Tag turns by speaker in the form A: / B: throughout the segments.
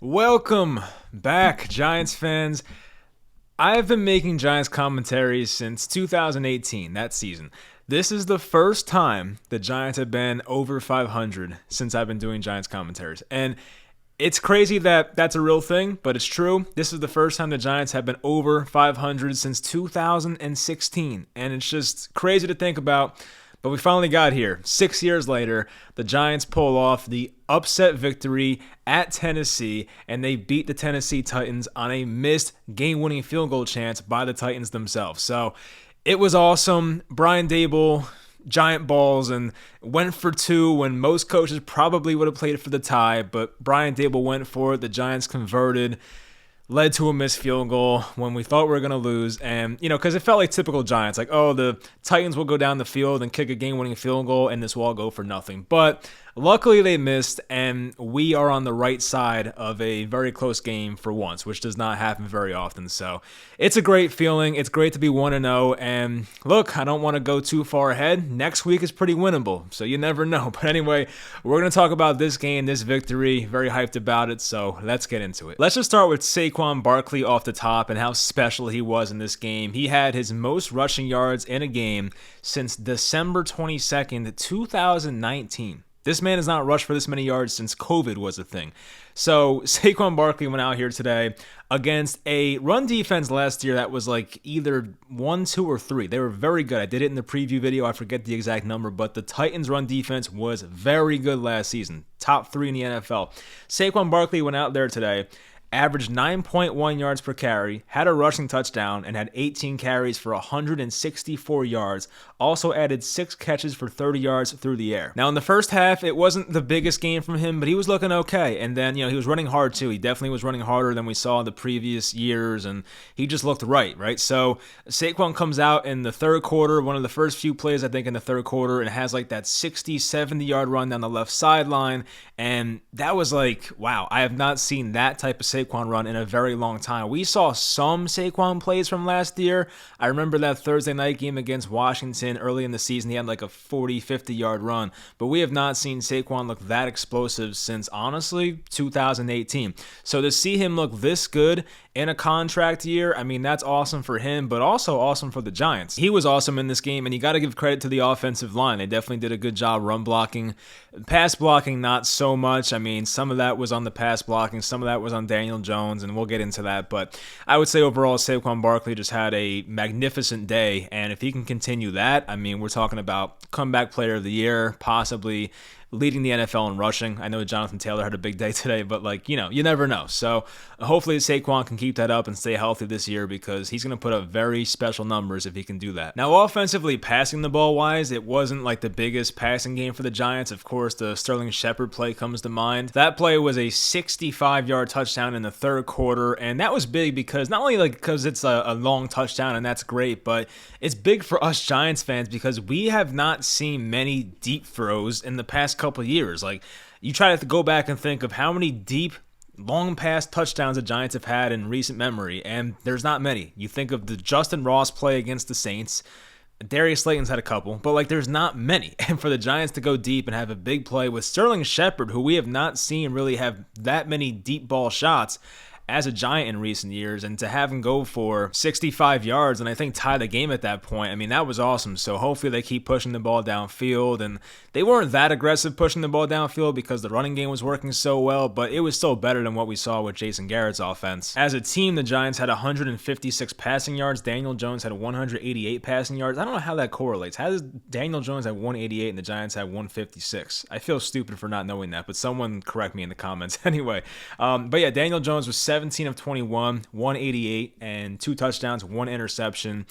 A: Welcome back, Giants fans. I've been making Giants commentaries since 2018, that season. This is the first time the Giants have been over 500 since I've been doing Giants commentaries. And it's crazy that that's a real thing, but it's true. This is the first time the Giants have been over 500 since 2016. And it's just crazy to think about. But we finally got here. 6 years later, the Giants pull off the upset victory at Tennessee, and they beat the Tennessee Titans on a missed game-winning field goal chance by the Titans themselves. So it was awesome. Brian Daboll, giant balls, and went for two when most coaches probably would have played for the tie, but Brian Daboll went for it. The Giants converted. Led to a missed field goal when we thought we were going to lose. And, because it felt like typical Giants, like, oh, the Titans will go down the field and kick a game-winning field goal, and this will all go for nothing. But luckily they missed, and we are on the right side of a very close game for once, which does not happen very often. So it's a great feeling. It's great to be 1-0. And look, I don't want to go too far ahead. Next week is pretty winnable, so you never know. But anyway, we're going to talk about this game, this victory. Very hyped about it, so let's get into it. Let's just start with Saquon Barkley off the top and how special he was in this game. He had his most rushing yards in a game since December 22nd, 2019. This man has not rushed for this many yards since COVID was a thing. So Saquon Barkley went out here today against a run defense last year that was like either 1, 2, or 3. They were very good. I did it in the preview video. I forget the exact number, but the Titans' run defense was very good last season. Top 3 in the NFL. Saquon Barkley went out there today, averaged 9.1 yards per carry, had a rushing touchdown, and had 18 carries for 164 yards. Also added 6 catches for 30 yards through the air. Now, in the first half, it wasn't the biggest game from him, but he was looking okay. And then, he was running hard, too. He definitely was running harder than we saw in the previous years, and he just looked right? So Saquon comes out in the third quarter, one of the first few plays, I think, in the third quarter, and has like that 60, 70-yard run down the left sideline. And that was like, wow, I have not seen that type of Saquon run in a very long time. We saw some Saquon plays from last year. I remember that Thursday night game against Washington early in the season. He had like a 40, 50-yard run, but we have not seen Saquon look that explosive since, honestly, 2018. So to see him look this good in a contract year, I mean, that's awesome for him, but also awesome for the Giants. He was awesome in this game, and you got to give credit to the offensive line. They definitely did a good job run blocking. Pass blocking, not so much. I mean, some of that was on the pass blocking, some of that was on Daniel Jones, and we'll get into that. But I would say overall, Saquon Barkley just had a magnificent day, and if he can continue that, I mean, we're talking about comeback player of the year, possibly leading the NFL in rushing. I know Jonathan Taylor had a big day today, but you never know. So hopefully Saquon can keep that up and stay healthy this year because he's going to put up very special numbers if he can do that. Now, offensively, passing the ball wise, it wasn't like the biggest passing game for the Giants. Of course, the Sterling Shepard play comes to mind. That play was a 65-yard touchdown in the third quarter, and that was big because not only because it's a long touchdown and that's great, but it's big for us Giants fans because we have not seen many deep throws in the past couple of years. Like, you try to go back and think of how many deep long pass touchdowns the Giants have had in recent memory, and there's not many. You think of the Justin Ross play against the Saints. Darius Slayton's had a couple, but there's not many. And for the Giants to go deep and have a big play with Sterling Shepard, who we have not seen really have that many deep ball shots as a Giant in recent years, and to have him go for 65 yards and I think tie the game at that point, I mean, that was awesome. So hopefully they keep pushing the ball downfield, and they weren't that aggressive pushing the ball downfield because the running game was working so well, but it was still better than what we saw with Jason Garrett's offense. As a team, the Giants had 156 passing yards. Daniel Jones had 188 passing yards. I don't know how that correlates. How does Daniel Jones have 188 and the Giants have 156? I feel stupid for not knowing that, but someone correct me in the comments anyway. But yeah, Daniel Jones was 17 of 21, 188, and 2 touchdowns, 1 interception.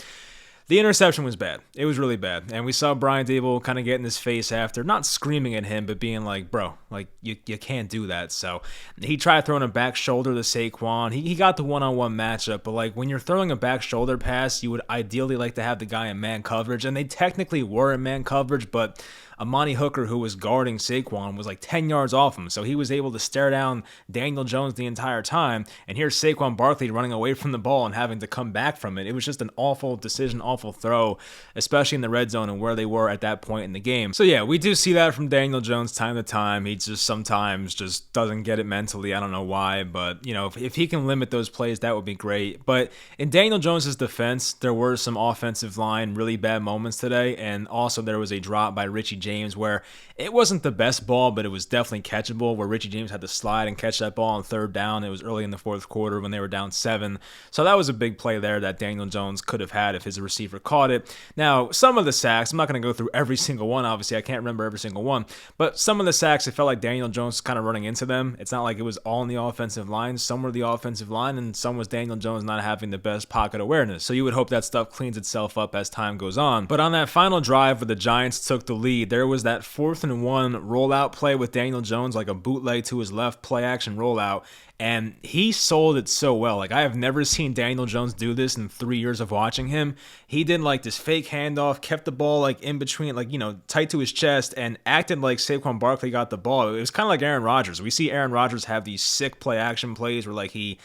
A: The interception was bad. It was really bad. And we saw Brian Daboll kind of get in his face after, not screaming at him, but being like, bro, you can't do that. So he tried throwing a back shoulder to Saquon. He got the one-on-one matchup, but when you're throwing a back shoulder pass, you would ideally like to have the guy in man coverage. And they technically were in man coverage, but Amani Hooker, who was guarding Saquon, was 10 yards off him. So he was able to stare down Daniel Jones the entire time. And here's Saquon Barkley running away from the ball and having to come back from it. It was just an awful decision, awful awful throw, especially in the red zone and where they were at that point in the game. So yeah, we do see that from Daniel Jones time to time. He just sometimes just doesn't get it mentally. I don't know why, but if he can limit those plays, that would be great. But in Daniel Jones's defense, there were some offensive line really bad moments today, and also there was a drop by Richie James where it wasn't the best ball, but it was definitely catchable, where Richie James had to slide and catch that ball on third down. It was early in the fourth quarter when they were down 7. So that was a big play there that Daniel Jones could have had if his receiver caught it. Now, some of the sacks, I'm not going to go through every single one, obviously. I can't remember every single one. But some of the sacks, it felt like Daniel Jones was kind of running into them. It's not like it was all in the offensive line. Some were the offensive line, and some was Daniel Jones not having the best pocket awareness. So you would hope that stuff cleans itself up as time goes on. But on that final drive where the Giants took the lead, there was that 4th and 1 rollout play with Daniel Jones, like a bootleg to his left play action rollout. And he sold it so well. Like, I have never seen Daniel Jones do this in 3 years of watching him. He did like this fake handoff, kept the ball like in between, like, tight to his chest, and acted like Saquon Barkley got the ball. It was kind of like Aaron Rodgers. We see Aaron Rodgers have these sick play action plays where like he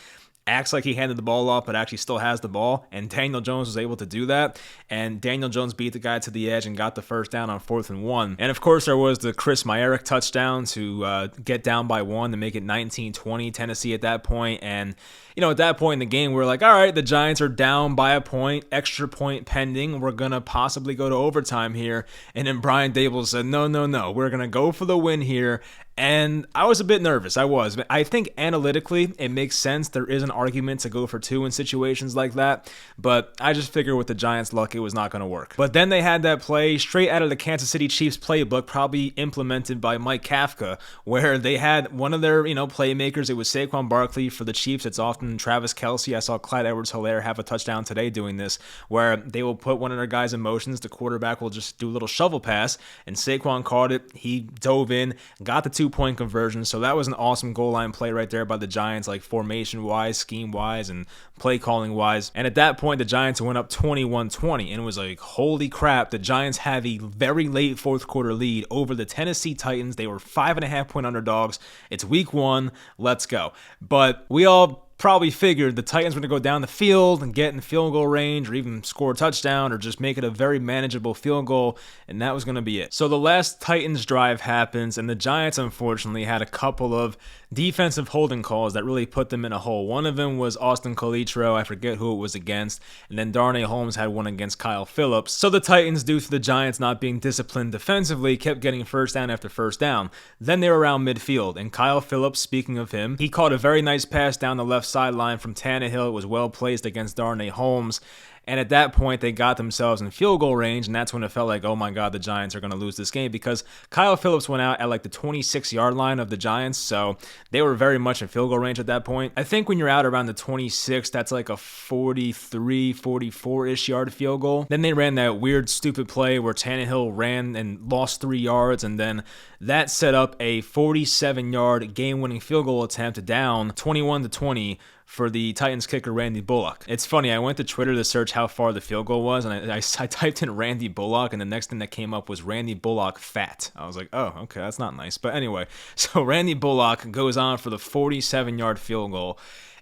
A: acts like he handed the ball off but actually still has the ball, and Daniel Jones was able to do that, and Daniel Jones beat the guy to the edge and got the first down on 4th and 1. And of course there was the Chris Myarick touchdown to get down by 1 to make it 19-20 Tennessee at that point. And at that point in the game, we're like, all right, the Giants are down by a point, extra point pending. We're going to possibly go to overtime here. And then Brian Daboll said, no, we're going to go for the win here. And I was a bit nervous. I think analytically, it makes sense. There is an argument to go for 2 in situations like that. But I just figured with the Giants' luck, it was not going to work. But then they had that play straight out of the Kansas City Chiefs playbook, probably implemented by Mike Kafka, where they had one of their, playmakers. It was Saquon Barkley. For the Chiefs, it's often Travis Kelce. I saw Clyde Edwards-Helaire have a touchdown today doing this, where they will put one of their guys in motions. The quarterback will just do a little shovel pass, and Saquon caught it. He dove in, got the 2-point conversion. So that was an awesome goal line play right there by the Giants, like formation-wise, scheme-wise, and play-calling-wise. And at that point, the Giants went up 21-20, and it was like, holy crap, the Giants have a very late fourth quarter lead over the Tennessee Titans. They were 5.5-point underdogs. It's week 1. Let's go. But we all probably figured the Titans were going to go down the field and get in field goal range or even score a touchdown or just make it a very manageable field goal, and that was going to be it. So the last Titans drive happens, and the Giants unfortunately had a couple of defensive holding calls that really put them in a hole. One of them was Austin Colitro, I forget who it was against, and then Darnay Holmes had one against Kyle Phillips. So the Titans, due to the Giants not being disciplined defensively, kept getting first down after first down. Then they were around midfield, and Kyle Phillips, speaking of him, he caught a very nice pass down the left sideline from Tannehill. It was well placed against Darnay Holmes. And at that point, they got themselves in field goal range, and that's when it felt like, oh my God, the Giants are going to lose this game, because Kyle Phillips went out at like the 26-yard line of the Giants, so they were very much in field goal range at that point. I think when you're out around the 26, that's like a 43, 44-ish yard field goal. Then they ran that weird, stupid play where Tannehill ran and lost 3 yards, and then that set up a 47-yard game-winning field goal attempt down 21-20 for the Titans kicker Randy Bullock. It's funny, I went to Twitter to search how far the field goal was, and I typed in Randy Bullock, and the next thing that came up was Randy Bullock fat. I was like, oh, okay, that's not nice. But anyway, so Randy Bullock goes on for the 47-yard field goal,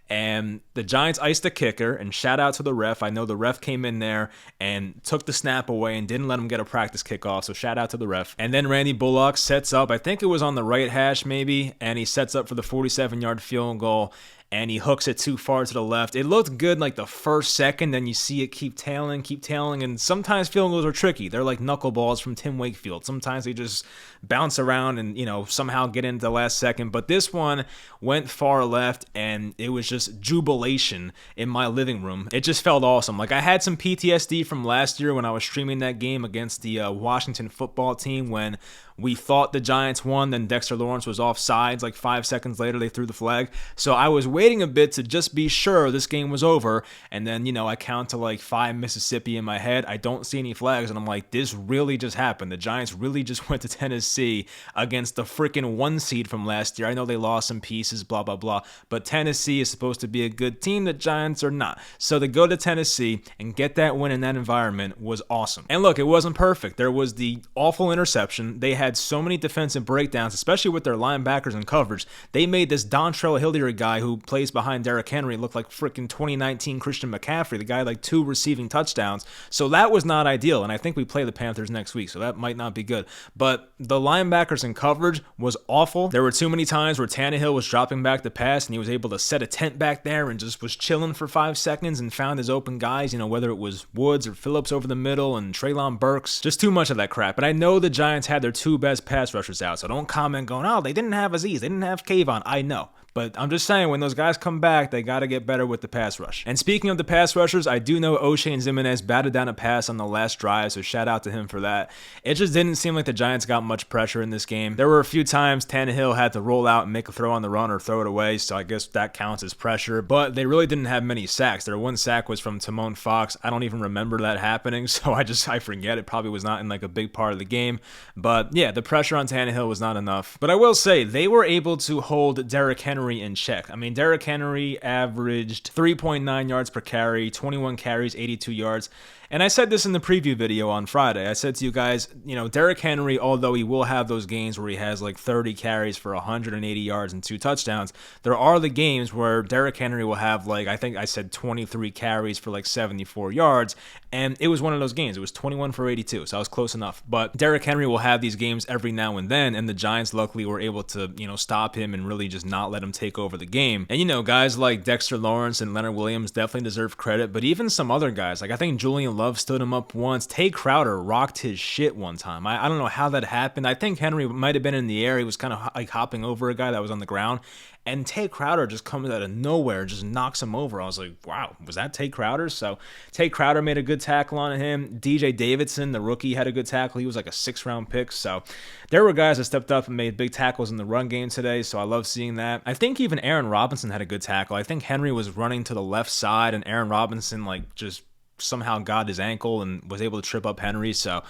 A: and the Giants iced the kicker, and shout out to the ref. I know the ref came in there and took the snap away and didn't let him get a practice kickoff, so shout out to the ref. And then Randy Bullock sets up, I think it was on the right hash maybe, and he sets up for the 47-yard field goal, and he hooks it too far to the left. It looked good like the first second, then you see it keep tailing, and sometimes field goals are tricky. They're like knuckleballs from Tim Wakefield. Sometimes they just bounce around and, somehow get into the last second. But this one went far left, and it was just jubilation in my living room. It just felt awesome. Like, I had some PTSD from last year when I was streaming that game against the Washington football team when we thought the Giants won, then Dexter Lawrence was offsides. Like 5 seconds later, they threw the flag. So I was waiting a bit to just be sure this game was over. And then, I count to like 5 Mississippi in my head. I don't see any flags. And I'm like, this really just happened. The Giants really just went to Tennessee against the freaking 1 seed from last year. I know they lost some pieces, blah, blah, blah. But Tennessee is supposed to be a good team. The Giants are not. So to go to Tennessee and get that win in that environment was awesome. And look, it wasn't perfect. There was the awful interception. They had so many defensive breakdowns, especially with their linebackers and coverage. They made this Dontrell Hilliard guy, who plays behind Derrick Henry looked like freaking 2019 Christian McCaffrey. The guy had like 2 receiving touchdowns. So that was not ideal. And I think we play the Panthers next week, so that might not be good. But the linebackers in coverage was awful. There were too many times where Tannehill was dropping back to pass and he was able to set a tent back there and just was chilling for 5 seconds and found his open guys, whether it was Woods or Phillips over the middle and Treylon Burks. Just too much of that crap. But I know the Giants had their 2 best pass rushers out, so don't comment going, oh, they didn't have Azeez, they didn't have Kayvon. I know. But I'm just saying, when those guys come back, they got to get better with the pass rush. And speaking of the pass rushers, I do know O'Shane Ximines batted down a pass on the last drive, so shout out to him for that. It just didn't seem like the Giants got much pressure in this game. There were a few times Tannehill had to roll out and make a throw on the run or throw it away, so I guess that counts as pressure. But they really didn't have many sacks. Their 1 sack was from Timon Fox. I don't even remember that happening, so I forget. It probably was not in like a big part of the game. But yeah, the pressure on Tannehill was not enough. But I will say, they were able to hold Derrick Henry in check. I mean, Derrick Henry averaged 3.9 yards per carry, 21 carries, 82 yards. And I said this in the preview video on Friday. I said to you guys, Derrick Henry, although he will have those games where he has like 30 carries for 180 yards and 2 touchdowns, there are the games where Derrick Henry will have like, I think I said 23 carries for like 74 yards. And it was one of those games. It was 21 for 82, so I was close enough. But Derrick Henry will have these games every now and then, and the Giants luckily were able to, stop him and really just not let him take over the game. And, guys like Dexter Lawrence and Leonard Williams definitely deserve credit, but even some other guys, like I think Julian Love stood him up once. Tay Crowder rocked his shit one time. I don't know how that happened. I think Henry might have been in the air. He was kind of like hopping over a guy that was on the ground. And Tay Crowder just comes out of nowhere, just knocks him over. I was like, wow, was that Tay Crowder? So Tay Crowder made a good tackle on him. DJ Davidson, the rookie, had a good tackle. He was like a 6th-round pick. So there were guys that stepped up and made big tackles in the run game today. So I love seeing that. I think even Aaron Robinson had a good tackle. I think Henry was running to the left side and Aaron Robinson just somehow got his ankle and was able to trip up Henry. So,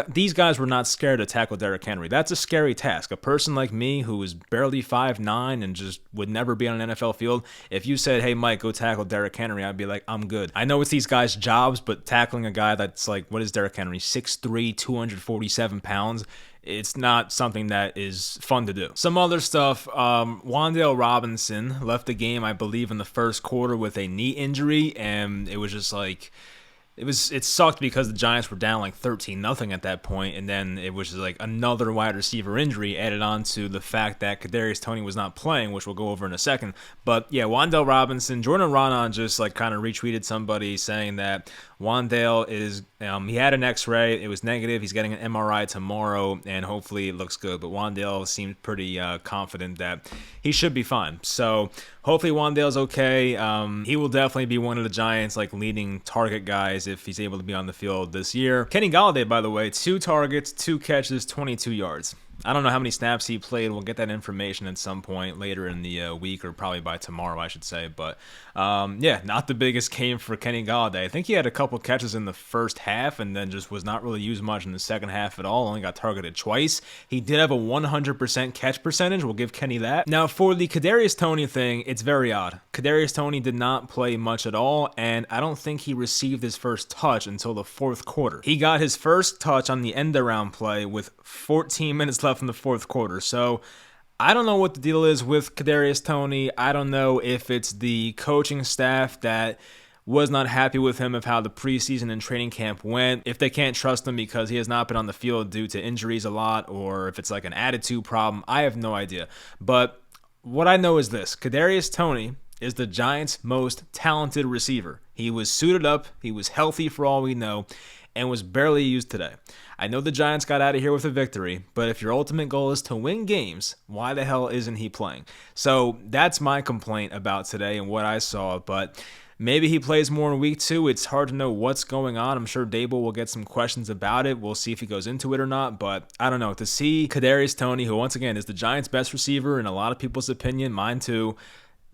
A: these guys were not scared to tackle Derrick Henry. That's a scary task. A person like me who is barely 5'9" and just would never be on an NFL field, if you said, hey, Mike, go tackle Derrick Henry, I'd be like, I'm good. I know it's these guys' jobs, but tackling a guy that's like, what is Derrick Henry, 6'3", 247 pounds, it's not something that is fun to do. Some other stuff, Wan'Dale Robinson left the game, I believe, in the first quarter with a knee injury, and it was just like, it sucked because the Giants were down like 13-0 at that point, and then it was just like another wide receiver injury added on to the fact that Kadarius Toney was not playing, which we'll go over in a second. But yeah, Wan'Dale Robinson, Jordan Ronan just like kind of retweeted somebody saying that Wan'Dale is, he had an x-ray, it was negative, he's getting an MRI tomorrow, and hopefully it looks good. But Wan'Dale seemed pretty confident that he should be fine. So hopefully Wan'Dale's okay. He will definitely be one of the Giants' like leading target guys if he's able to be on the field this year. Kenny Golladay, by the way, 2 targets, 2 catches, 22 yards. I don't know how many snaps he played. We'll get that information at some point later in the week, or probably by tomorrow, I should say. But yeah, not the biggest game for Kenny Golladay. I think he had a couple catches in the first half and then just was not really used much in the second half at all. Only got targeted twice. He did have a 100% catch percentage. We'll give Kenny that. Now, for the Kadarius Toney thing, it's very odd. Kadarius Toney did not play much at all, and I don't think he received his first touch until the 4th quarter. He got his first touch on the end-around play with 14 minutes left in the 4th quarter. So I don't know what the deal is with Kadarius Toney. I don't know if it's the coaching staff that was not happy with him of how the preseason and training camp went, if they can't trust him because he has not been on the field due to injuries a lot, or if it's like an attitude problem. I have no idea. But what I know is this: Kadarius Toney is the Giants' most talented receiver. He was suited up, he was healthy for all we know, and was barely used today. I know the Giants got out of here with a victory, but if your ultimate goal is to win games, why the hell isn't he playing? So that's my complaint about today and what I saw, but maybe he plays more in week 2. It's hard to know what's going on. I'm sure Dable will get some questions about it. We'll see if he goes into it or not, but I don't know. To see Kadarius Toney, who once again is the Giants' best receiver in a lot of people's opinion, mine too,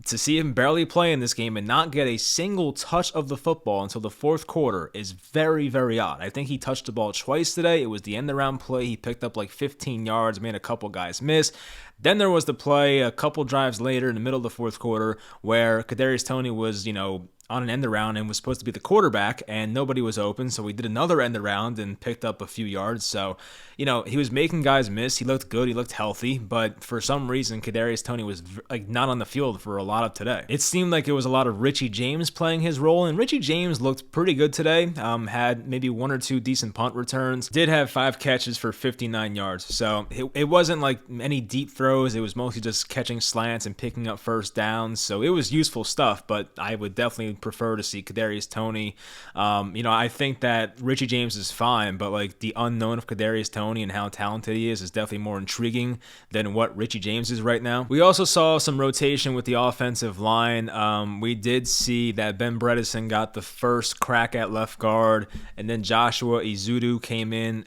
A: to see him barely play in this game and not get a single touch of the football until the 4th quarter is very, very odd. I think he touched the ball twice today. It was the end-around play. He picked up like 15 yards, made a couple guys miss. Then there was the play a couple drives later in the middle of the 4th quarter where Kadarius Toney was, on an end around and was supposed to be the quarterback, and nobody was open, so we did another end around and picked up a few yards. So, he was making guys miss. He looked good. He looked healthy, but for some reason, Kadarius Toney was not on the field for a lot of today. It seemed like it was a lot of Richie James playing his role, and Richie James looked pretty good today. Had maybe 1 or 2 decent punt returns. Did have 5 catches for 59 yards. So it wasn't like any deep throws. It was mostly just catching slants and picking up first downs. So it was useful stuff, but I would definitely prefer to see Kadarius Toney. I think that Richie James is fine, but like the unknown of Kadarius Toney and how talented he is definitely more intriguing than what Richie James is right now. We also saw some rotation with the offensive line. We did see that Ben Bredeson got the first crack at left guard, and then Joshua Ezeudu came in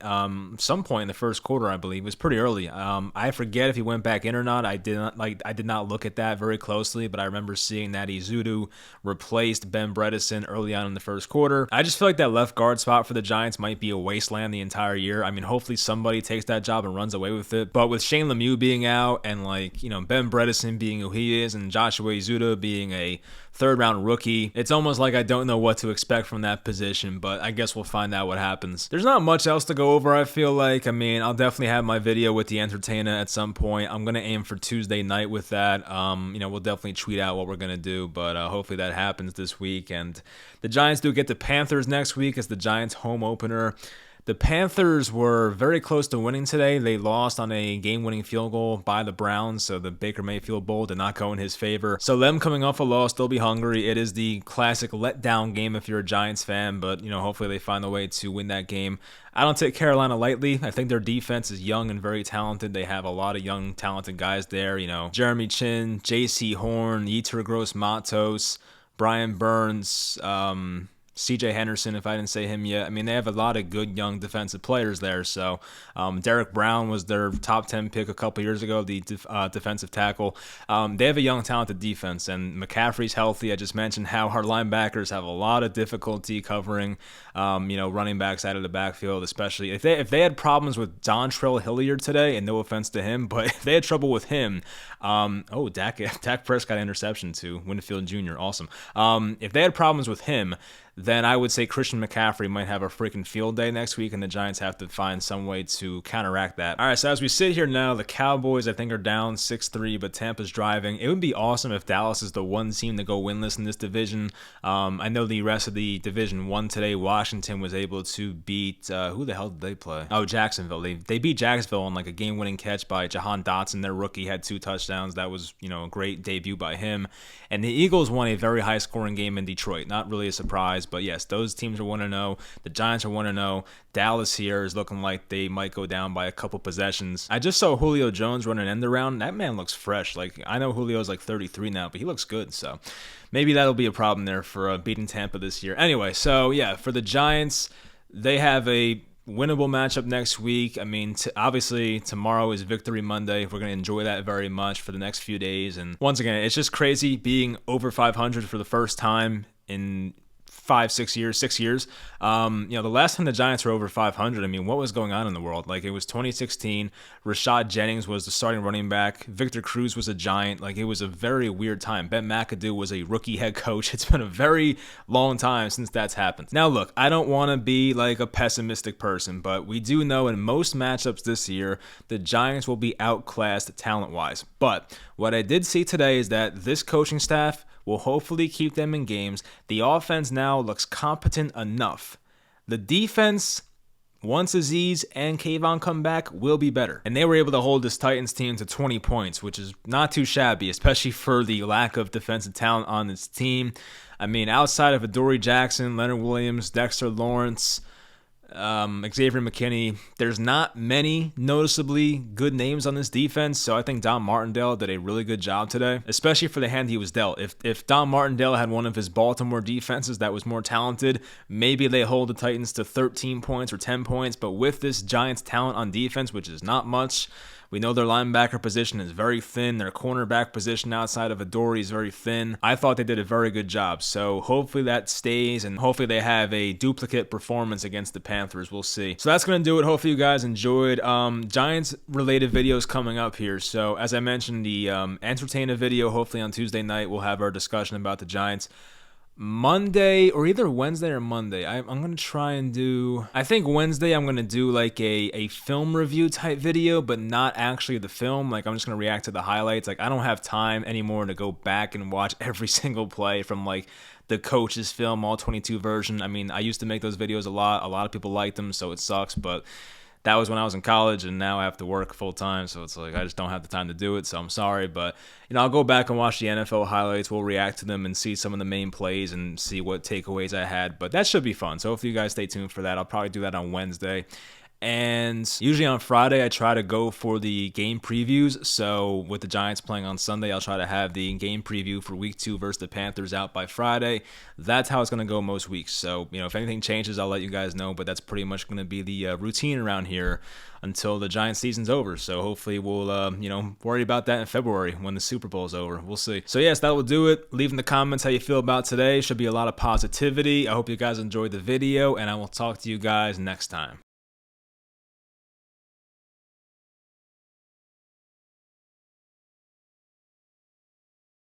A: some point in the first quarter, I believe. It was pretty early. I forget if he went back in or not. I did not look at that very closely, but I remember seeing that Ezeudu replaced Ben Bredeson early on in the first quarter. I just feel like that left guard spot for the Giants might be a wasteland the entire year. I mean, hopefully somebody takes that job and runs away with it. But with Shane Lemieux being out and Ben Bredeson being who he is and Joshua Ezeudu being a third-round rookie, it's almost like I don't know what to expect from that position, but I guess we'll find out what happens. There's not much else to go over, I feel like. I mean, I'll definitely have my video with the entertainer at some point. I'm going to aim for Tuesday night with that. We'll definitely tweet out what we're going to do, but hopefully that happens this week. And the Giants do get the Panthers next week as the Giants home opener. The Panthers were very close to winning today. They lost on a game-winning field goal by the Browns, so the Baker Mayfield Bowl did not go in his favor. So them coming off a loss, they'll be hungry. It is the classic letdown game if you're a Giants fan, but hopefully they find a way to win that game. I don't take Carolina lightly. I think their defense is young and very talented. They have a lot of young, talented guys there. Jeremy Chin, J.C. Horn, Yetur Gross-Matos, Brian Burns, CJ Henderson, if I didn't say him yet. I mean, they have a lot of good young defensive players there. So Derek Brown was their top 10 pick a couple years ago, the defensive tackle. They have a young, talented defense, and McCaffrey's healthy. I just mentioned how our linebackers have a lot of difficulty covering, running backs out of the backfield, especially if they had problems with Dontrell Hilliard today, and no offense to him, but if they had trouble with him, Dak Prescott interception to Winfield Jr., awesome. If they had problems with him, then I would say Christian McCaffrey might have a freaking field day next week, and the Giants have to find some way to counteract that. All right, so as we sit here now, the Cowboys, I think, are down 6-3, but Tampa's driving. It would be awesome if Dallas is the one team to go winless in this division. I know the rest of the division won today. Washington was able to beat, who the hell did they play? Oh, Jacksonville. They beat Jacksonville on like a game-winning catch by Jahan Dotson. Their rookie had 2 touchdowns. That was, a great debut by him. And the Eagles won a very high-scoring game in Detroit. Not really a surprise, but yes, those teams are 1-0. The Giants are 1-0. Dallas here is looking like they might go down by a couple possessions. I just saw Julio Jones run an end around. That man looks fresh. Like, I know Julio's like 33 now, but he looks good. So maybe that'll be a problem there for beating Tampa this year. Anyway, so yeah, for the Giants, they have a winnable matchup next week. I mean, obviously tomorrow is Victory Monday. We're going to enjoy that very much for the next few days. And once again, it's just crazy being over 500 for the first time in 6 years. The last time the Giants were over 500, I mean, what was going on in the world? Like, it was 2016. Rashad Jennings was the starting running back. Victor Cruz was a Giant. Like, it was a very weird time. Ben McAdoo was a rookie head coach. It's been a very long time since that's happened. Now, look, I don't want to be like a pessimistic person, but we do know in most matchups this year, the Giants will be outclassed talent-wise. But what I did see today is that this coaching staff will hopefully keep them in games. The offense now looks competent enough. The defense, once Azeez and Kayvon come back, will be better. And they were able to hold this Titans team to 20 points, which is not too shabby, especially for the lack of defensive talent on this team. I mean, outside of Adoree Jackson, Leonard Williams, Dexter Lawrence, Xavier McKinney, there's not many noticeably good names on this defense, so I think Don Martindale did a really good job today, especially for the hand he was dealt. If Don Martindale had one of his Baltimore defenses that was more talented, maybe they hold the Titans to 13 points or 10 points, but with this Giants talent on defense, which is not much, we know their linebacker position is very thin. Their cornerback position outside of Adoree is very thin. I thought they did a very good job. So hopefully that stays, and hopefully they have a duplicate performance against the Panthers. We'll see. So that's going to do it. Hopefully you guys enjoyed. Giants-related videos coming up here. So as I mentioned, the entertainer video, hopefully on Tuesday night, we'll have our discussion about the Giants. Monday or either Wednesday or Monday. I'm going to try and do, I think Wednesday I'm going to do like a film review type video, but not actually the film. Like I'm just going to react to the highlights. Like I don't have time anymore to go back and watch every single play from like the coach's film, all 22 version. I mean, I used to make those videos a lot. A lot of people liked them, so it sucks, but that was when I was in college, and now I have to work full time, so it's like I just don't have the time to do it, so I'm sorry. But, I'll go back and watch the NFL highlights. We'll react to them and see some of the main plays and see what takeaways I had. But that should be fun, so hopefully you guys stay tuned for that. I'll probably do that on Wednesday. And usually on Friday, I try to go for the game previews. So with the Giants playing on Sunday, I'll try to have the game preview for week 2 versus the Panthers out by Friday. That's how it's going to go most weeks. So, if anything changes, I'll let you guys know. But that's pretty much going to be the routine around here until the Giants season's over. So hopefully we'll, worry about that in February when the Super Bowl's over. We'll see. So yes, that will do it. Leave in the comments how you feel about today. Should be a lot of positivity. I hope you guys enjoyed the video, and I will talk to you guys next time.